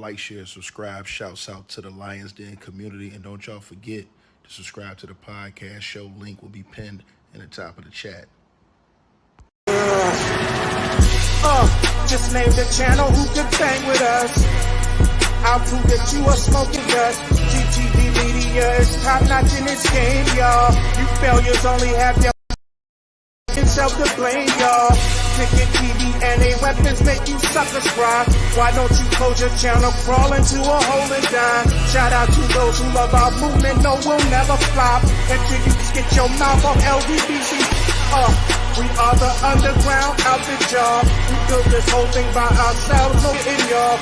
like, share, subscribe. Shouts out to the Lions Den community. And don't y'all forget to subscribe to the podcast show. Link will be pinned in the top of the chat. Just name the channel who could bang with us. I'll prove that you are smoking dust. GTV media is top notch in this game, y'all. You failures only have your self to blame, y'all. Cricket TV and a weapons make you suckers cry. Why don't you close your channel, crawl into a hole and die? Shout out to those who love our movement, no, we'll never flop. Until you get your mouth on LDBC. We are the underground outfit, y'all. We built this whole thing by ourselves, no in y'all.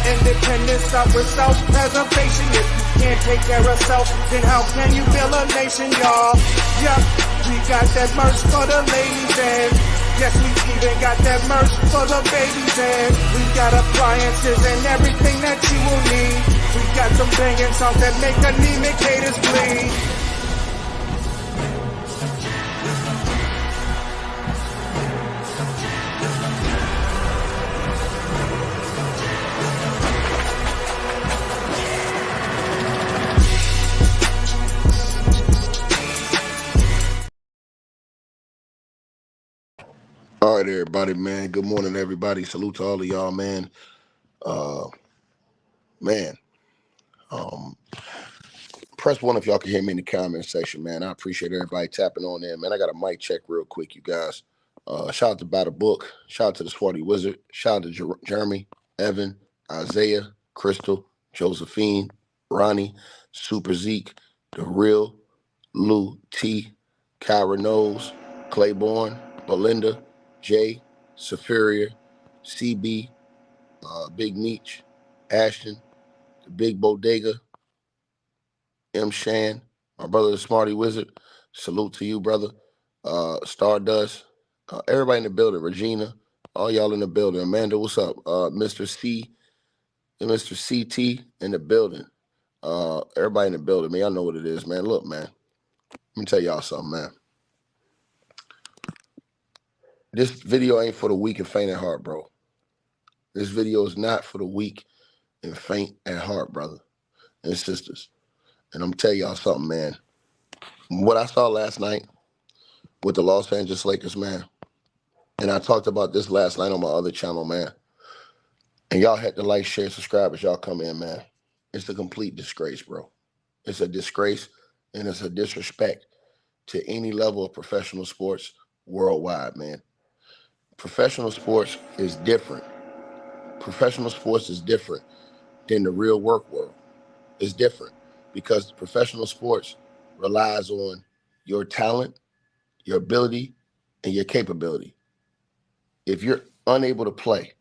Independence start with self-preservation. If you can't take care of self, then how can you build a nation, y'all? Yup, we got that merch for the ladies and yes, we even got that merch for the babies and we got appliances and everything that you will need. We got some banging songs that make anemic haters bleed. All right, everybody, man. Good morning, everybody. Salute to all of y'all, man. Man, press one if y'all can hear me in the comment section, man. I appreciate everybody tapping on there, man. I got a mic check real quick, you guys. Shout out to By the Book. Shout out to the Swarty Wizard. Shout out to Jeremy, Evan, Isaiah, Crystal, Josephine, Ronnie, Super Zeke, The Real, Lou T, Kyra Knows, Claiborne, Belinda, Jay, Superior, CB, Big Meech, Ashton, the Big Bodega, M. Shan, my brother the Smarty Wizard. Salute to you, brother. Stardust, everybody in the building. Regina, all y'all in the building. Amanda, what's up? Mr. C and Mr. CT in the building. Everybody in the building, man. Y'all know what it is, man. Look, man. Let me tell y'all something, man. This video ain't for the weak and faint at heart, bro. This video is not for the weak and faint at heart, brother and sisters. And I'm telling y'all something, man. What I saw last night with the Los Angeles Lakers, man, and I talked about this last night on my other channel, man, and y'all had to like, share, subscribe as y'all come in, man. It's a complete disgrace, bro. It's a disgrace, and it's a disrespect to any level of professional sports worldwide, man. Professional sports is different. Professional sports is different than the real work world. It's different because professional sports relies on your talent, your ability, and your capability. If you're unable to play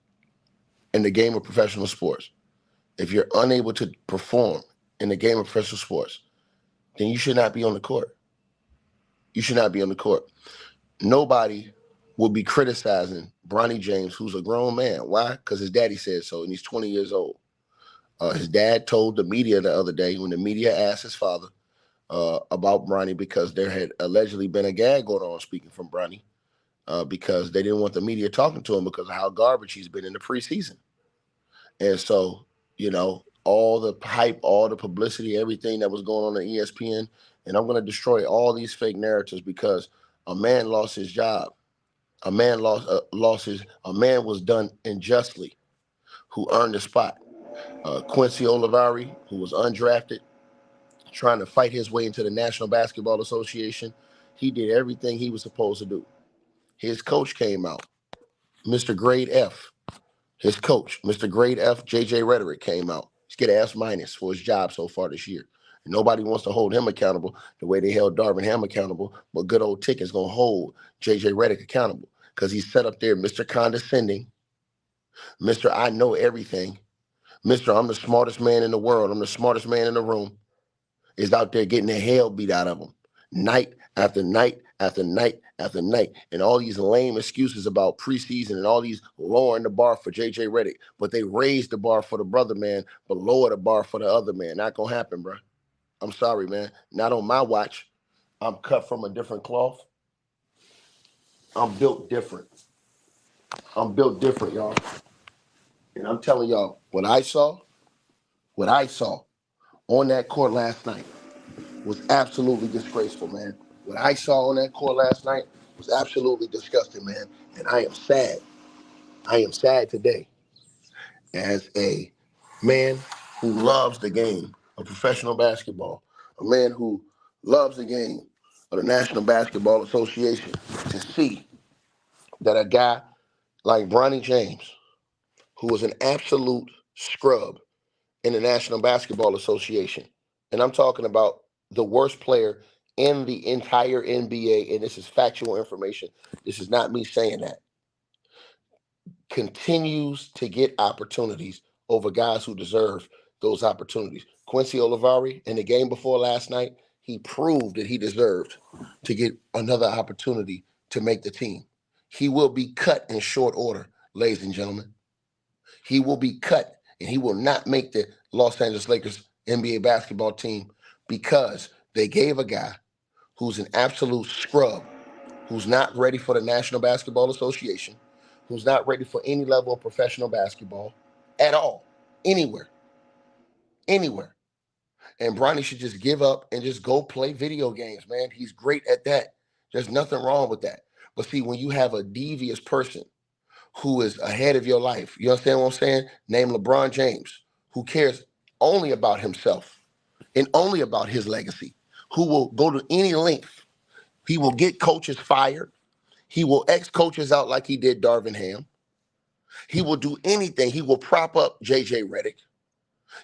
in the game of professional sports, if you're unable to perform in the game of professional sports, then you should not be on the court. You should not be on the court. Nobody will be criticizing Bronny James, who's a grown man. Why? Because his daddy said so, and he's 20 years old. His dad told the media the other day when the media asked his father about Bronny because there had allegedly been a gag going on speaking from Bronny because they didn't want the media talking to him because of how garbage he's been in the preseason. And so, you know, all the hype, all the publicity, everything that was going on ESPN, and I'm going to destroy all these fake narratives because a man lost his job. A man a man was done unjustly who earned a spot. Quincy Olivari, who was undrafted, trying to fight his way into the National Basketball Association, he did everything he was supposed to do. His coach came out, Mr. Grade F. His coach, Mr. Grade F, JJ Redick, came out. He's getting F- for his job so far this year. And nobody wants to hold him accountable the way they held Darvin Ham accountable, but good old Tick is going to hold JJ Redick accountable because he's set up there, Mr. Condescending, Mr. I know everything, Mr. I'm the smartest man in the world, I'm the smartest man in the room, is out there getting the hell beat out of him night after night after night after night. And all these lame excuses about preseason and all these lowering the bar for JJ Redick, but they raised the bar for the brother man, but lower the bar for the other man. Not going to happen, bro. I'm sorry, man. Not on my watch. I'm cut from a different cloth. I'm built different. I'm built different, y'all. And I'm telling y'all, what I saw What I saw on that court last night was absolutely disgraceful, man. What I saw on that court last night was absolutely disgusting, man. And I am sad. I am sad today as a man who loves the game of professional basketball, a man who loves the game of the National Basketball Association, to see that a guy like Bronny James, who was an absolute scrub in the National Basketball Association, and I'm talking about the worst player in the entire NBA, and this is factual information. This is not me saying that. Continues to get opportunities over guys who deserve those opportunities. Quincy Olivari, in the game before last night, he proved that he deserved to get another opportunity to make the team. He will be cut in short order, ladies and gentlemen. He will be cut, and he will not make the Los Angeles Lakers NBA basketball team because they gave a guy who's an absolute scrub, who's not ready for the National Basketball Association, who's not ready for any level of professional basketball at all, anywhere, anywhere. And Bronny should just give up and just go play video games, man. He's great at that. There's nothing wrong with that. But see, when you have a devious person who is ahead of your life, you understand what I'm saying? Name LeBron James, who cares only about himself and only about his legacy, who will go to any length. He will get coaches fired. He will X coaches out like he did Darvin Ham. He will do anything. He will prop up JJ Redick.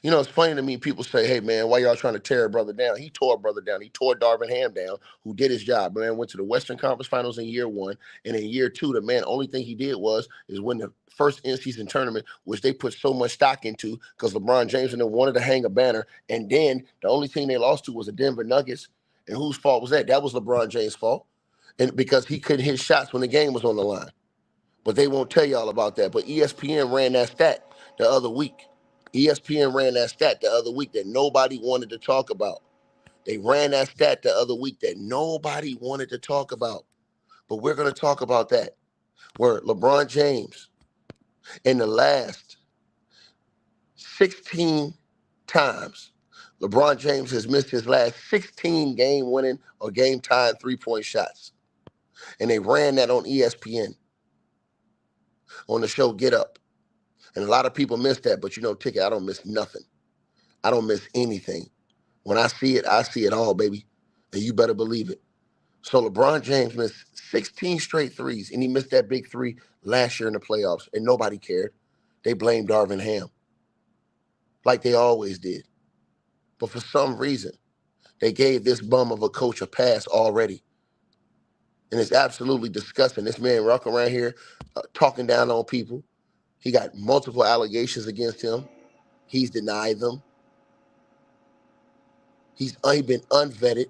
You know, it's funny to me. People say, hey, man, why y'all trying to tear a brother down? He tore a brother down. He tore Darvin Ham down, who did his job. Man, went to the Western Conference Finals in year one. And in year two, the man, only thing he did is win the first in-season tournament, which they put so much stock into because LeBron James and them wanted to hang a banner. And then the only team they lost to was the Denver Nuggets. And whose fault was that? That was LeBron James' fault. And because he couldn't hit shots when the game was on the line. But they won't tell y'all about that. But ESPN ran that stat the other week. ESPN ran that stat the other week that nobody wanted to talk about. They ran that stat the other week that nobody wanted to talk about. But we're going to talk about that. Where LeBron James, in the last 16 times, LeBron James has missed his last 16 game-winning or game-tying three-point shots. And they ran that on ESPN on the show Get Up. And a lot of people miss that, but you know, Ticket, I don't miss nothing. I don't miss anything. When I see it all, baby. And you better believe it. So LeBron James missed 16 straight threes, and he missed that big three last year in the playoffs, and nobody cared. They blamed Darvin Ham, like they always did. But for some reason, they gave this bum of a coach a pass already. And it's absolutely disgusting. This man walking around here talking down on people. He got multiple allegations against him. He's denied them. He's been unvetted,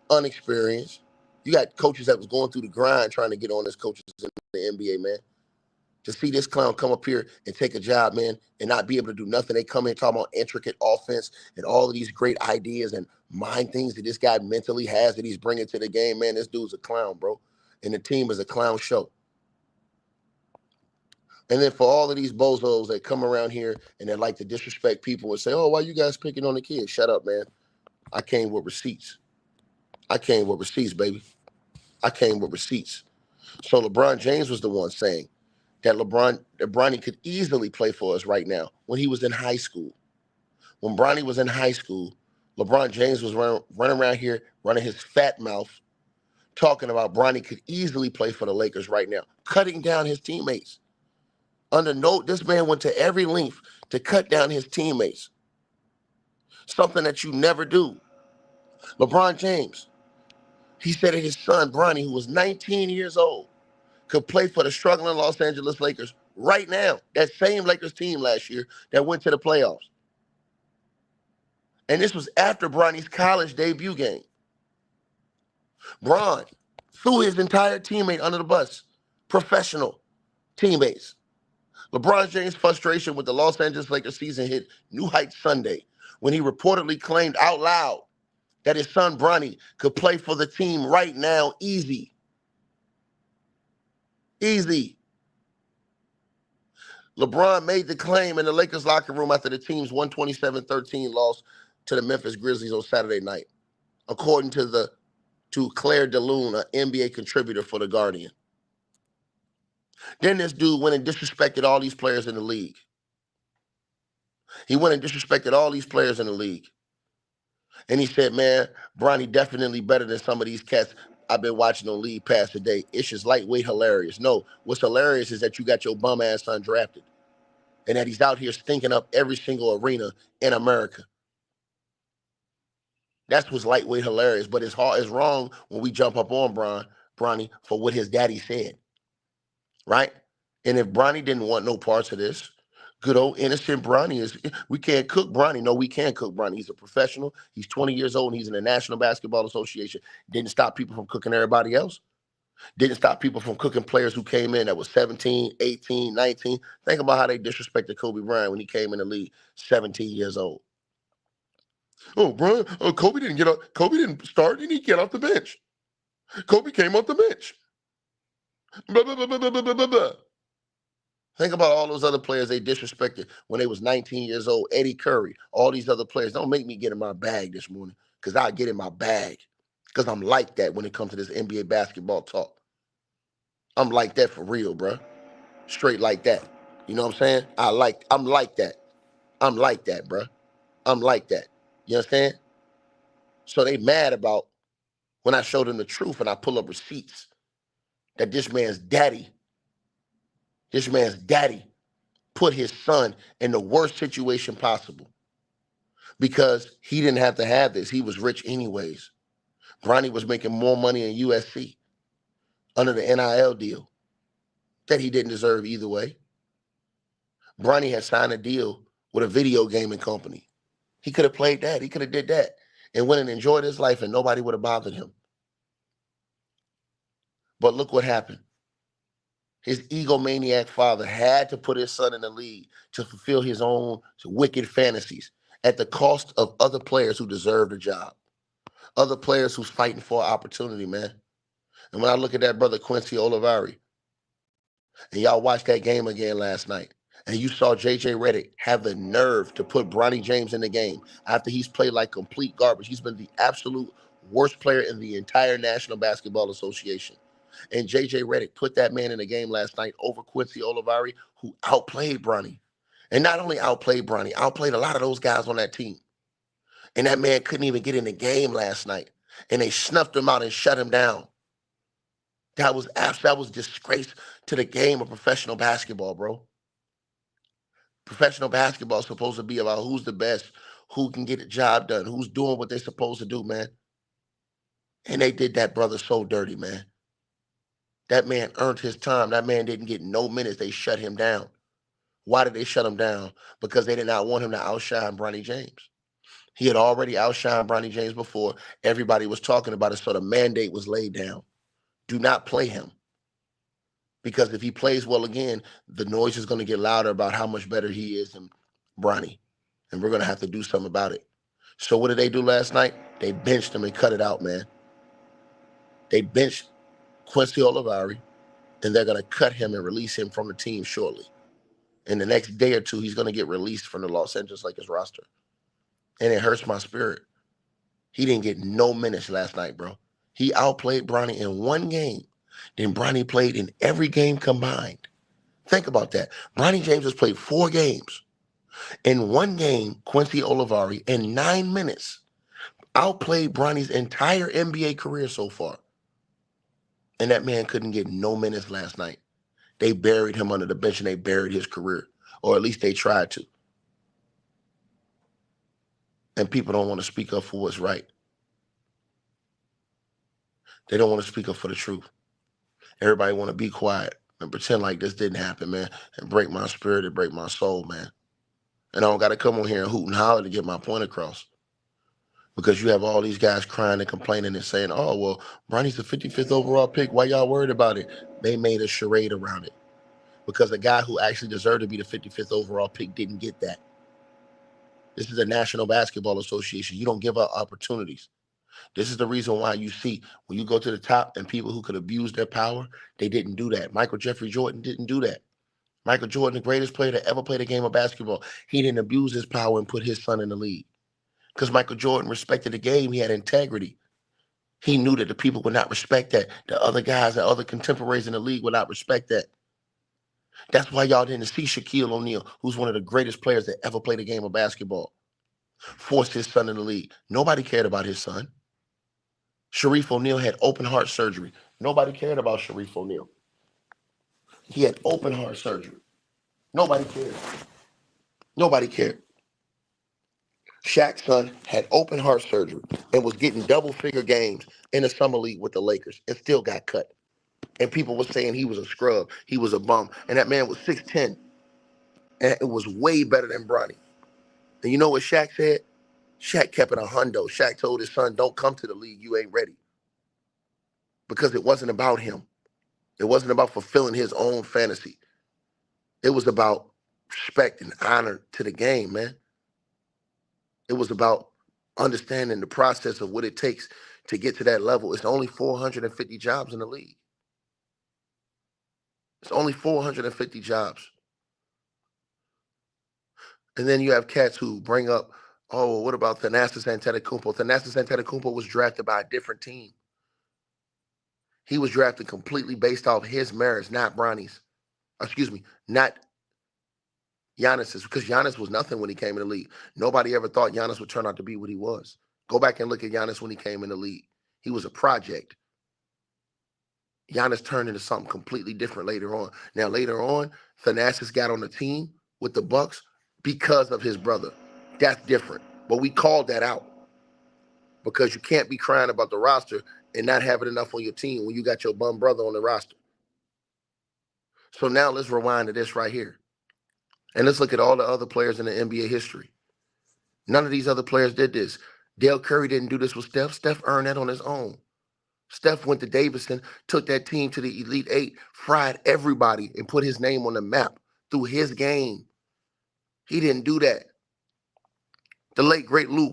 unexperienced. You got coaches that was going through the grind trying to get on as coaches in the NBA, man. To see this clown come up here and take a job, man, and not be able to do nothing. They come in talking about intricate offense and all of these great ideas and mind things that this guy mentally has that he's bringing to the game, man. This dude's a clown, bro. And the team is a clown show. And then for all of these bozos that come around here and that like to disrespect people and say, oh, why you guys picking on the kids? Shut up, man. I came with receipts. I came with receipts, baby. I came with receipts. So LeBron James was the one saying that Bronny could easily play for us right now when he was in high school. When Bronny was in high school, LeBron James was running around here, running his fat mouth, talking about Bronny could easily play for the Lakers right now, cutting down his teammates. This man went to every length to cut down his teammates. Something that you never do. LeBron James, he said that his son, Bronny, who was 19 years old, could play for the struggling Los Angeles Lakers right now. That same Lakers team last year that went to the playoffs. And this was after Bronny's college debut game. Bron threw his entire teammate under the bus. Professional teammates. LeBron James' frustration with the Los Angeles Lakers season hit new heights Sunday when he reportedly claimed out loud that his son Bronny could play for the team right now easy. Easy. LeBron made the claim in the Lakers locker room after the team's 127-13 loss to the Memphis Grizzlies on Saturday night, according to Claire DeLune, an NBA contributor for The Guardian. Then this dude went and disrespected all these players in the league. He went and disrespected all these players in the league. And he said, man, Bronny definitely better than some of these cats I've been watching on League Pass today. It's just lightweight hilarious. No, what's hilarious is that you got your bum ass undrafted and that he's out here stinking up every single arena in America. That's what's lightweight hilarious. But it's wrong when we jump up on Bronny for what his daddy said. Right? And if Bronny didn't want no parts of this, good old innocent Bronny we can't cook Bronny. No, we can't cook Bronny. He's a professional. He's 20 years old and he's in the National Basketball Association. Didn't stop people from cooking everybody else. Didn't stop people from cooking players who came in that was 17, 18, 19. Think about how they disrespected Kobe Bryant when he came in the league, 17 years old. Oh, Brian, Kobe didn't get up. Kobe didn't start. He didn't get off the bench. Kobe came off the bench. Blah, blah, blah, blah, blah, blah, blah, blah. Think about all those other players they disrespected when they was 19 years old. Eddie Curry, all these other players. Don't make me get in my bag this morning because I get in my bag because I'm like that when it comes to this NBA basketball talk. I'm like that for real, bro. Straight like that. You know what I'm saying? I'm like that. I'm like that, bro. I'm like that. You understand? So they mad about when I show them the truth and I pull up receipts that this man's daddy put his son in the worst situation possible because he didn't have to have this. He was rich anyways. Bronny was making more money in USC under the NIL deal that he didn't deserve either way. Bronny had signed a deal with a video gaming company. He could have played that. He could have did that and went and enjoyed his life and nobody would have bothered him. But look what happened. His egomaniac father had to put his son in the league to fulfill his own wicked fantasies at the cost of other players who deserve the job. Other players who's fighting for an opportunity, man. And when I look at that brother Quincy Olivari, and y'all watched that game again last night, and you saw JJ Redick have the nerve to put Bronny James in the game after he's played like complete garbage. He's been the absolute worst player in the entire National Basketball Association. And JJ Redick put that man in the game last night over Quincy Olivari, who outplayed Bronny. And not only outplayed Bronny, outplayed a lot of those guys on that team. And that man couldn't even get in the game last night. And they snuffed him out and shut him down. That was disgrace to the game of professional basketball, bro. Professional basketball is supposed to be about who's the best, who can get the job done, who's doing what they're supposed to do, man. And they did that brother so dirty, man. That man earned his time. That man didn't get no minutes. They shut him down. Why did they shut him down? Because they did not want him to outshine Bronny James. He had already outshined Bronny James before. Everybody was talking about it, so the mandate was laid down. Do not play him. Because if he plays well again, the noise is going to get louder about how much better he is than Bronny. And we're going to have to do something about it. So what did they do last night? They benched him and cut it out, man. They benched Quincy Olivari, and they're going to cut him and release him from the team shortly. In the next day or two, he's going to get released from the Los Angeles Lakers roster. And it hurts my spirit. He didn't get no minutes last night, bro. He outplayed Bronny in one game. Then Bronny played in every game combined. Think about that. Bronny James has played 4 games. In one game, Quincy Olivari, in 9 minutes, outplayed Bronny's entire NBA career so far. And that man couldn't get no minutes last night. They buried him under the bench and they buried his career. Or at least they tried to. And people don't want to speak up for what's right. They don't want to speak up for the truth. Everybody want to be quiet and pretend like this didn't happen, man, and break my spirit and break my soul, man. And I don't got to come on here and hoot and holler to get my point across. Because you have all these guys crying and complaining and saying, oh, well, Bronny's the 55th overall pick. Why y'all worried about it? They made a charade around it. Because the guy who actually deserved to be the 55th overall pick didn't get that. This is the National Basketball Association. You don't give out opportunities. This is the reason why you see when you go to the top and people who could abuse their power, they didn't do that. Michael Jeffrey Jordan didn't do that. Michael Jordan, the greatest player to ever play the game of basketball, he didn't abuse his power and put his son in the league. Because Michael Jordan respected the game. He had integrity. He knew that the people would not respect that. The other guys, the other contemporaries in the league would not respect that. That's why y'all didn't see Shaquille O'Neal, who's one of the greatest players that ever played the game of basketball, force his son in the league. Nobody cared about his son. Shareef O'Neal had open heart surgery. Nobody cared about Shareef O'Neal. He had open heart surgery. Nobody cared. Nobody cared. Shaq's son had open heart surgery and was getting double-figure games in the summer league with the Lakers and still got cut. And people were saying he was a scrub, he was a bum. And that man was 6'10", and it was way better than Bronny. And you know what Shaq said? Shaq kept it a hundo. Shaq told his son, don't come to the league, you ain't ready. Because it wasn't about him. It wasn't about fulfilling his own fantasy. It was about respect and honor to the game, man. It was about understanding the process of what it takes to get to that level. It's only 450 jobs in the league. It's only 450 jobs. And then you have cats who bring up, oh, well, what about Thanasis Antetokounmpo? Thanasis Antetokounmpo was drafted by a different team. He was drafted completely based off his merits, not Bronny's. Excuse me, not Giannis's, because Giannis was nothing when he came in the league. Nobody ever thought Giannis would turn out to be what he was. Go back and look at Giannis when he came in the league. He was a project. Giannis turned into something completely different later on. Now, later on, Thanasis got on the team with the Bucks because of his brother. That's different. But we called that out because you can't be crying about the roster and not having enough on your team when you got your bum brother on the roster. So now let's rewind to this right here. And let's look at all the other players in the NBA history. None of these other players did this. Dale Curry didn't do this with Steph. Steph earned that on his own. Steph went to Davidson, took that team to the Elite Eight, fried everybody, and put his name on the map through his game. He didn't do that. The late great Bill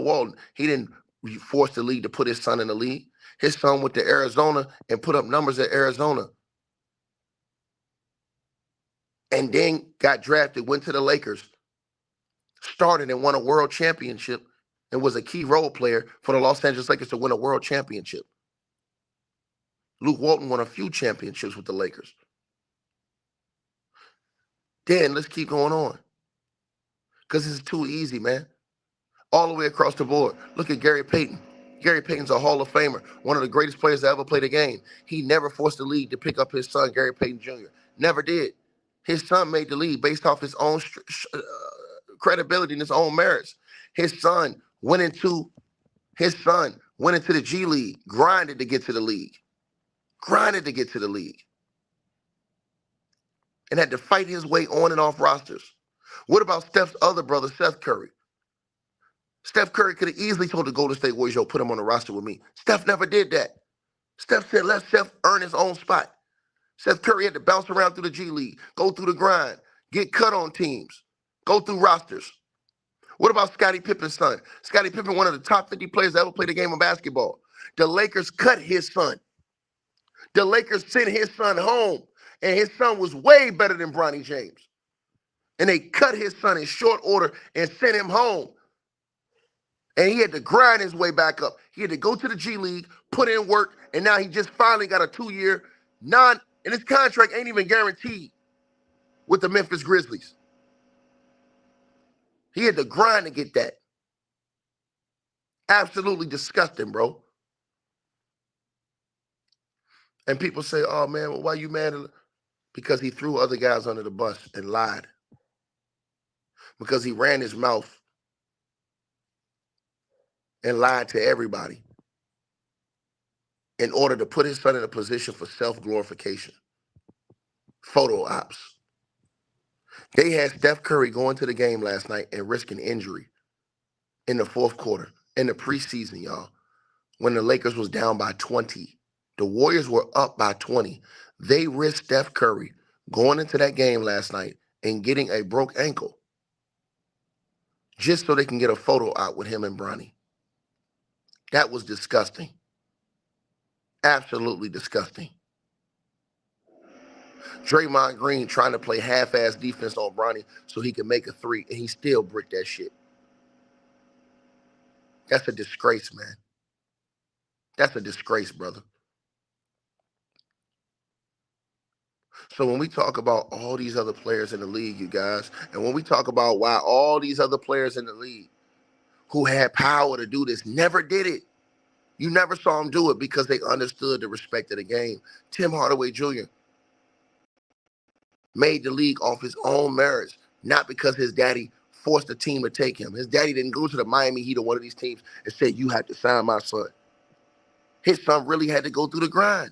Walton, he didn't force the league to put his son in the league. His son went to Arizona and put up numbers at Arizona. And then got drafted, went to the Lakers, started and won a world championship, and was a key role player for the Los Angeles Lakers to win a world championship. Luke Walton won a few championships with the Lakers. Then let's keep going on. Because it's too easy, man. All the way across the board. Look at Gary Payton. Gary Payton's a Hall of Famer, one of the greatest players to ever play the game. He never forced the league to pick up his son, Gary Payton Jr. Never did. His son made the league based off his own credibility and his own merits. His son went into the G League, grinded to get to the league. And had to fight his way on and off rosters. What about Steph's other brother, Seth Curry? Steph Curry could have easily told the Golden State Warriors, yo, put him on the roster with me. Steph never did that. Steph said, let Seth earn his own spot. Seth Curry had to bounce around through the G League, go through the grind, get cut on teams, go through rosters. What about Scottie Pippen's son? Scottie Pippen, one of the top 50 players that ever played the game of basketball. The Lakers cut his son. The Lakers sent his son home, and his son was way better than Bronny James. And they cut his son in short order and sent him home. And he had to grind his way back up. He had to go to the G League, put in work, and now he just finally got a 2-year and his contract ain't even guaranteed with the Memphis Grizzlies. He had to grind to get that. Absolutely disgusting, bro. And people say, oh, man, well, why you mad? Because he threw other guys under the bus and lied. Because he ran his mouth and lied to everybody in order to put his son in a position for self-glorification. Photo ops. They had Steph Curry going to the game last night and risking injury in the fourth quarter, in the preseason, y'all, when the Lakers was down by 20. The Warriors were up by 20. They risked Steph Curry going into that game last night and getting a broke ankle just so they can get a photo out with him and Bronny. That was disgusting. Absolutely disgusting. Draymond Green trying to play half-ass defense on Bronny so he can make a three, and he still bricked that shit. That's a disgrace, man. That's a disgrace, brother. So when we talk about all these other players in the league, you guys, and when we talk about why all these other players in the league who had power to do this never did it, you never saw them do it because they understood the respect of the game. Tim Hardaway Jr. made the league off his own merits, not because his daddy forced the team to take him. His daddy didn't go to the Miami Heat or one of these teams and say, you have to sign my son. His son really had to go through the grind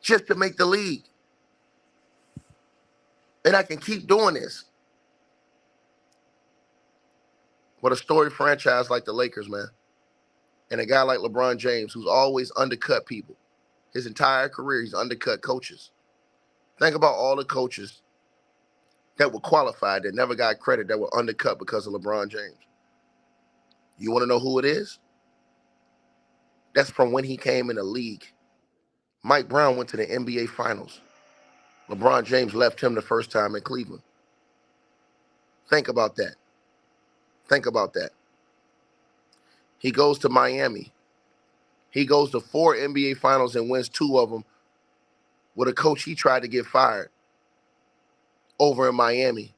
just to make the league. And I can keep doing this. But a storied franchise like the Lakers, man, and a guy like LeBron James, who's always undercut people. His entire career, he's undercut coaches. Think about all the coaches that were qualified that never got credit, that were undercut because of LeBron James. You want to know who it is? That's from when he came in the league. Mike Brown went to the NBA Finals. LeBron James left him the first time in Cleveland. Think about that. Think about that. He goes to Miami. He goes to 4 NBA Finals and wins 2 of them with a coach he tried to get fired over in Miami.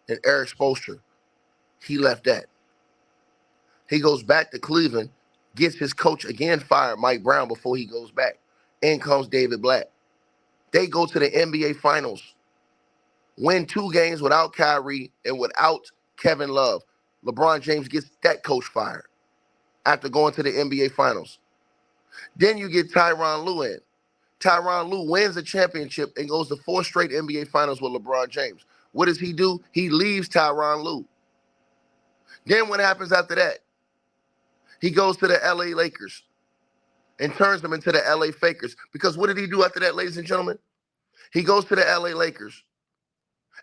And Eric Spoelstra, he left that. He goes back to Cleveland, gets his coach again fired, Mike Brown, before he goes back. In comes David Blatt. They go to the NBA Finals, win 2 games without Kyrie and without Kevin Love. LeBron James gets that coach fired after going to the NBA Finals. Then you get Tyronn Lue in. Tyronn Lue wins the championship and goes to 4 straight NBA Finals with LeBron James. What does he do? He leaves Tyronn Lue. Then what happens after that? He goes to the LA Lakers and turns them into the LA Fakers. Because what did he do after that, ladies and gentlemen? He goes to the LA Lakers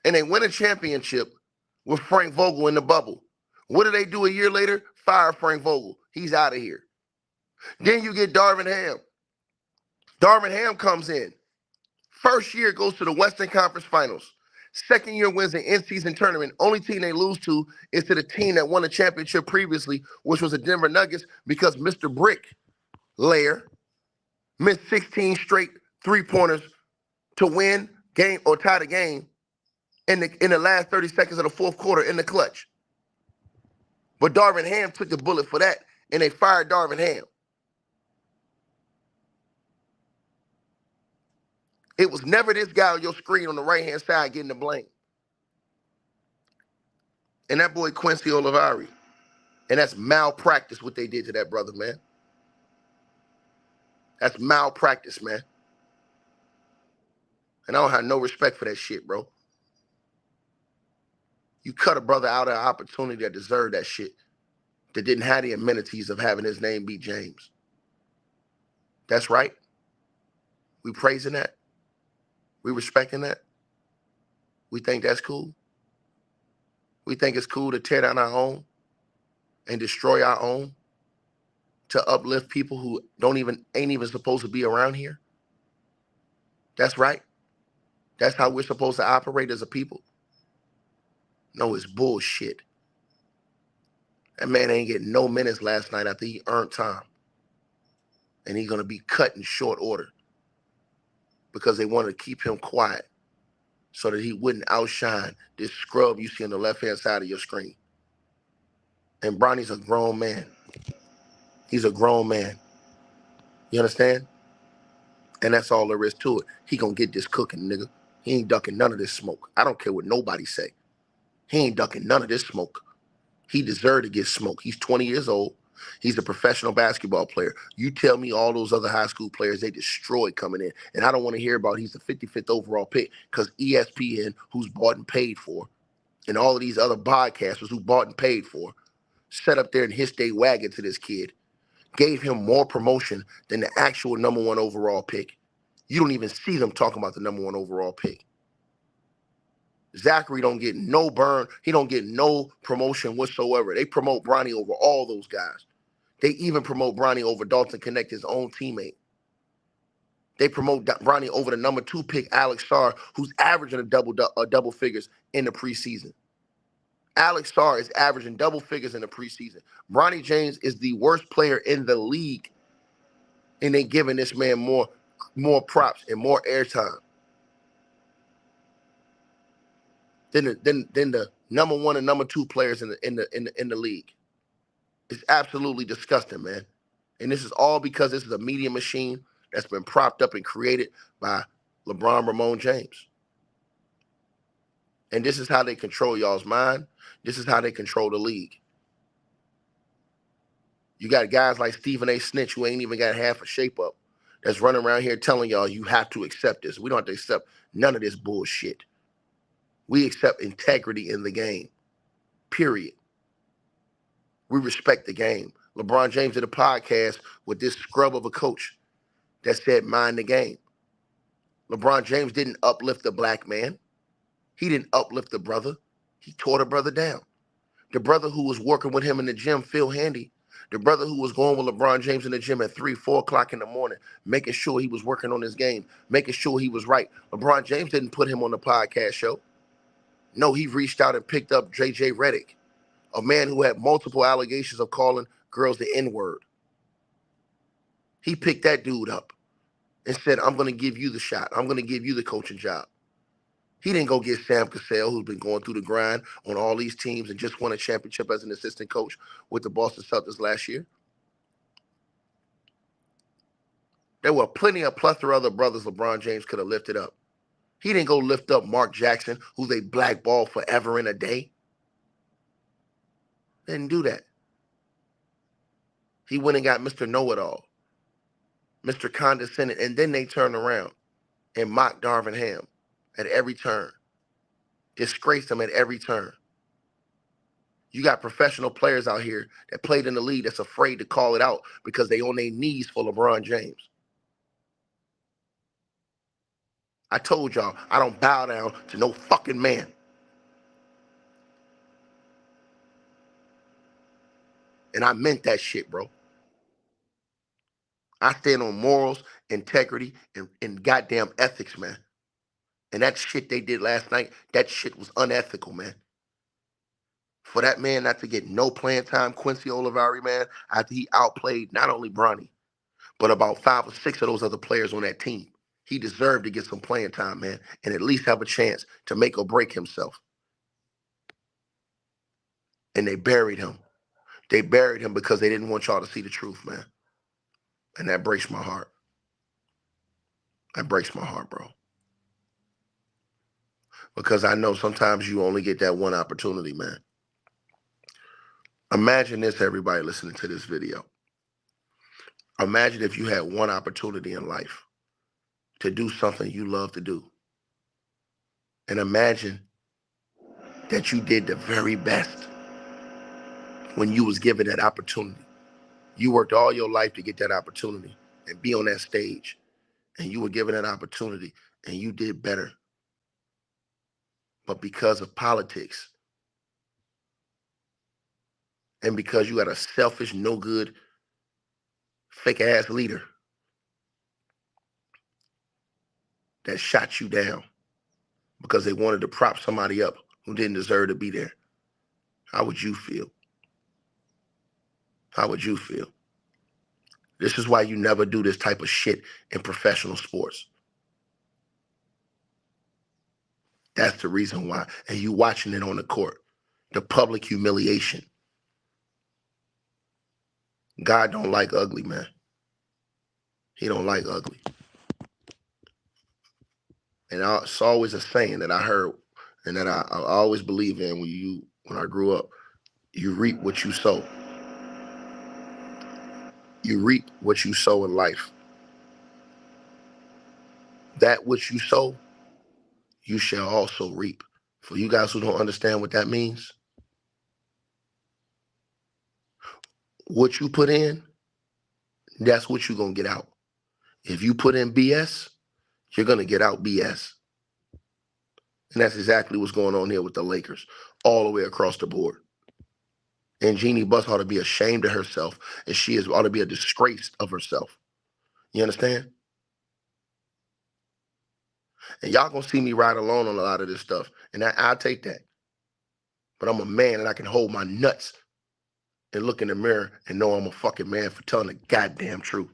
and they win a championship with Frank Vogel in the bubble. What do they do a year later? Fire Frank Vogel. He's out of here. Then you get Darvin Ham. Darvin Ham comes in. First year goes to the Western Conference Finals. Second year wins the in-season tournament. Only team they lose to is to the team that won the championship previously, which was the Denver Nuggets, because Mr. Brick Lair missed 16 straight three-pointers to win game or tie the game in the last 30 seconds of the fourth quarter in the clutch. But Darvin Ham took the bullet for that, and they fired Darvin Ham. It was never this guy on your screen on the right-hand side getting the blame. And that boy Quincy Olivari. And that's malpractice what they did to that brother, man. That's malpractice, man. And I don't have no respect for that shit, bro. You cut a brother out of an opportunity that deserved that shit, that didn't have the amenities of having his name be James. That's right. We praising that. We respecting that. We think that's cool. We think it's cool to tear down our own and destroy our own to uplift people who ain't even supposed to be around here. That's right. That's how we're supposed to operate as a people. No, it's bullshit. That man ain't getting no minutes last night after he earned time. And he's going to be cut in short order because they wanted to keep him quiet so that he wouldn't outshine this scrub you see on the left-hand side of your screen. And Bronny's a grown man. He's a grown man. You understand? And that's all there is to it. He gonna get this cooking, nigga. He ain't ducking none of this smoke. I don't care what nobody say. He ain't ducking none of this smoke. He deserved to get smoked. He's 20 years old. He's a professional basketball player. You tell me all those other high school players they destroyed coming in. And I don't want to hear about he's the 55th overall pick because ESPN, who's bought and paid for, and all of these other podcasters who bought and paid for, set up there and hitched their wagon to this kid, gave him more promotion than the actual number 1 overall pick. You don't even see them talking about the number 1 overall pick. Zachary don't get no burn. He don't get no promotion whatsoever. They promote Bronny over all those guys. They even promote Bronny over Dalton Connect, his own teammate. They promote Bronny over the number 2 pick, Alex Sarr, who's averaging a double figures in the preseason. Alex Sarr is averaging double figures in the preseason. Bronny James is the worst player in the league, and they giving this man more props and more airtime than the number 1 and number 2 players in the league. It's absolutely disgusting, man. And this is all because this is a media machine that's been propped up and created by LeBron Ramon James. And this is how they control y'all's mind. This is how they control the league. You got guys like Stephen A. Snitch, who ain't even got half a shape up, that's running around here telling y'all you have to accept this. We don't have to accept none of this bullshit. We accept integrity in the game, period. We respect the game. LeBron James did a podcast with this scrub of a coach that said, mind the game. LeBron James didn't uplift the black man. He didn't uplift the brother. He tore the brother down. The brother who was working with him in the gym, Phil Handy, the brother who was going with LeBron James in the gym at 3, 4 o'clock in the morning, making sure he was working on his game, making sure he was right. LeBron James didn't put him on the podcast show. No, he reached out and picked up JJ Redick, a man who had multiple allegations of calling girls the N-word. He picked that dude up and said, I'm going to give you the shot. I'm going to give you the coaching job. He didn't go get Sam Cassell, who's been going through the grind on all these teams and just won a championship as an assistant coach with the Boston Celtics last year. There were plenty of plethora of other brothers LeBron James could have lifted up. He didn't go lift up Mark Jackson, who they blackballed forever and a day. They didn't do that. He went and got Mr. Know-It-All, Mr. Condescending, and then they turned around and mocked Darvin Ham at every turn, disgraced him at every turn. You got professional players out here that played in the league that's afraid to call it out because they on their knees for LeBron James. I told y'all, I don't bow down to no fucking man. And I meant that shit, bro. I stand on morals, integrity, and goddamn ethics, man. And that shit they did last night, that shit was unethical, man. For that man not to get no playing time, Quincy Olivari, man, after he outplayed not only Bronny, but about 5 or 6 of those other players on that team. He deserved to get some playing time, man, and at least have a chance to make or break himself. And they buried him. They buried him because they didn't want y'all to see the truth, man. And that breaks my heart. That breaks my heart, bro. Because I know sometimes you only get that one opportunity, man. Imagine this, everybody listening to this video. Imagine if you had one opportunity in life to do something you love to do. And imagine that you did the very best when you was given that opportunity. You worked all your life to get that opportunity and be on that stage. And you were given that opportunity and you did better. But because of politics and because you got a selfish, no good, fake ass leader that shot you down because they wanted to prop somebody up who didn't deserve to be there, how would you feel? How would you feel? This is why you never do this type of shit in professional sports. That's the reason why. And you watching it on the court. The public humiliation. God don't like ugly, man. He don't like ugly. And it's always a saying that I heard and that I always believe in when I grew up. You reap what you sow. You reap what you sow in life. That which you sow, you shall also reap. For you guys who don't understand what that means, what you put in, that's what you're going to get out. If you put in BS, you're going to get out BS. And that's exactly what's going on here with the Lakers, all the way across the board. And Jeannie Buss ought to be ashamed of herself, and ought to be a disgrace of herself. You understand? And y'all gonna see me ride alone on a lot of this stuff. And I'll take that. But I'm a man and I can hold my nuts and look in the mirror and know I'm a fucking man for telling the goddamn truth.